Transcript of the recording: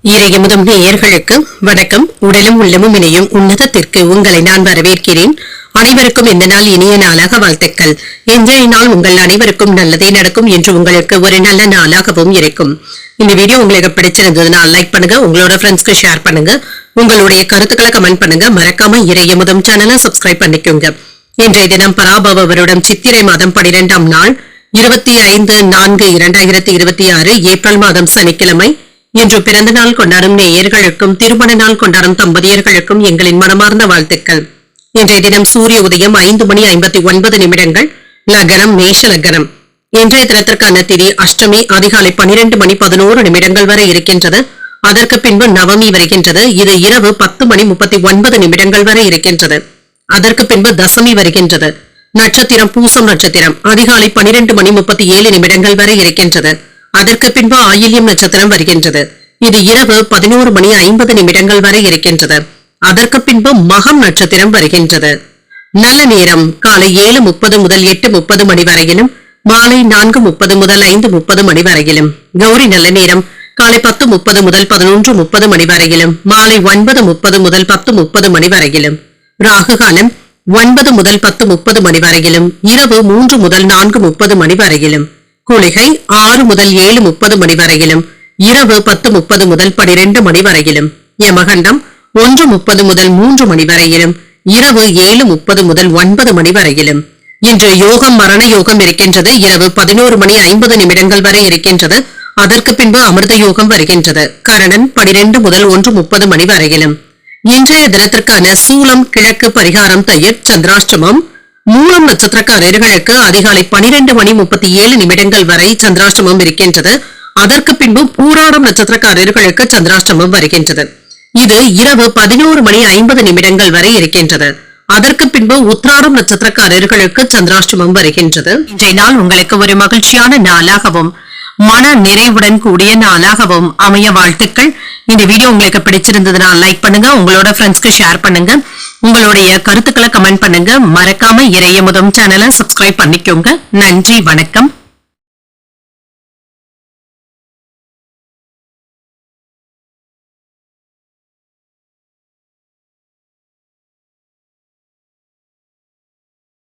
இறையமுதம் நேயர்களுக்கு வணக்கம். உடலும் உள்ளமும் இணையும் உன்னதத்திற்கு உங்களை நான் வரவேற்கிறேன். அனைவருக்கும் இந்த நாள் இனிய நாளாக வாழ்த்துக்கள். இன்றைய நாள் உங்கள் அனைவருக்கும் நல்லதே நடக்கும் என்று உங்களுக்கு ஒரு நல்ல நாளாகவும் இருக்கும். இந்த வீடியோ உங்களுக்கு பிடிச்சிருந்ததுன்னா லைக் பண்ணுங்க, உங்களோட ஃப்ரெண்ட்ஸ்க்கு ஷேர் பண்ணுங்க, உங்களுடைய கருத்துக்களை கமெண்ட் பண்ணுங்க. மறக்காம இறையமுதம் சேனலை சப்ஸ்கிரைப் பண்ணிக்கோங்க. இன்றைய தினம் பராபவ வருடம் சித்திரை மாதம் 12ஆம் நாள் 25/4/2026 ஏப்ரல் மாதம் சனிக்கிழமை. இன்று பிறந்த நாள் கொண்டாடும் நேயர்களுக்கும் திருமண நாள் கொண்டாடும் தம்பதியர்களுக்கும் எங்களின் மனமார்ந்த வாழ்த்துக்கள். இன்றைய தினம் சூரிய உதயம் 5:59 லக்னம் மேஷ லக்னம். இன்றைய தினத்திற்கான திதி அஷ்டமி அதிகாலை 12:11 வரை இருக்கின்றது. அதற்கு பின்பு நவமி வருகின்றது. இது இரவு 10:39 வரை இருக்கின்றது. அதற்கு பின்பு தசமி வருகின்றது. நட்சத்திரம் பூசம் நட்சத்திரம் அதிகாலை 12:37 வரை இருக்கின்றது. அதற்கு பின்பு ஆயில்யம் நட்சத்திரம் வருகின்றது. இது இரவு 11:50 வரை இருக்கின்றது. அதற்கு பின்பு மகம் நட்சத்திரம் வருகின்றது. நல்ல நேரம் காலை 7:30 முதல் 8:30 மணி வரையிலும், மாலை 4:30 முதல் 5:30 மணி வரையிலும். கௌரி நல்ல நேரம் காலை 10:30 முதல் 11:30 மணி வரையிலும், மாலை 9:30 முதல் 10:30 மணி வரையிலும். ராகு காலம் 9 முதல் 10:30 மணி வரையிலும், இரவு 3 முதல் 4:30 மணி வரையிலும். குளிகை 6 முதல் 7:30 மணி வரையிலும், இரவு 10:30 முதல் 12 மணி வரையிலும். யமகண்டம் 1:30 முதல் 3 மணி வரையிலும், இரவு 7:30 முதல் 9 மணி வரையிலும். இன்று யோகம் மரண யோகம் இருக்கின்றது. இரவு 11:50 வரை இருக்கின்றது. அதற்கு பின்பு அமிர்த யோகம் வருகின்றது. கரணன் 12 முதல் 1:30 மணி வரையிலும். இன்றைய தினத்திற்கான சூலம் கிழக்கு, பரிகாரம் தயிர், சந்திராஷ்டமம். மூலம் நட்சத்திரக்காரர்களுக்கு அதிகாலை 12:37 வரை சந்திராஷ்டமம் இருக்கின்றது. அதற்கு பின்பு பூராடம் நட்சத்திரக்காரர்களுக்கு சந்திராஷ்டமம் வருகின்றது. இது இரவு 11:50 வரை இருக்கின்றது. அதற்கு பின்பு உத்திராடம் நட்சத்திரக்காரர்களுக்கு சந்திராஷ்டமம் வருகின்றது. இன்றைய நாள் உங்களுக்கு ஒரு மகிழ்ச்சியான நாளாகவும் மன நிறைவுடன் கூடிய நாளாகவும் அமைய வாழ்த்துக்கள். இந்த வீடியோ உங்களுக்கு பிடிச்சிருந்ததுன்னா லைக் பண்ணுங்க, உங்களோட ஃப்ரெண்ட்ஸ்க்கு ஷேர் பண்ணுங்க, உங்களுடைய கருத்துக்களை கமெண்ட் பண்ணுங்க. மறக்காம இறையமுதம் சேனலை சப்ஸ்கிரைப் பண்ணிக்கோங்க. நன்றி, வணக்கம்.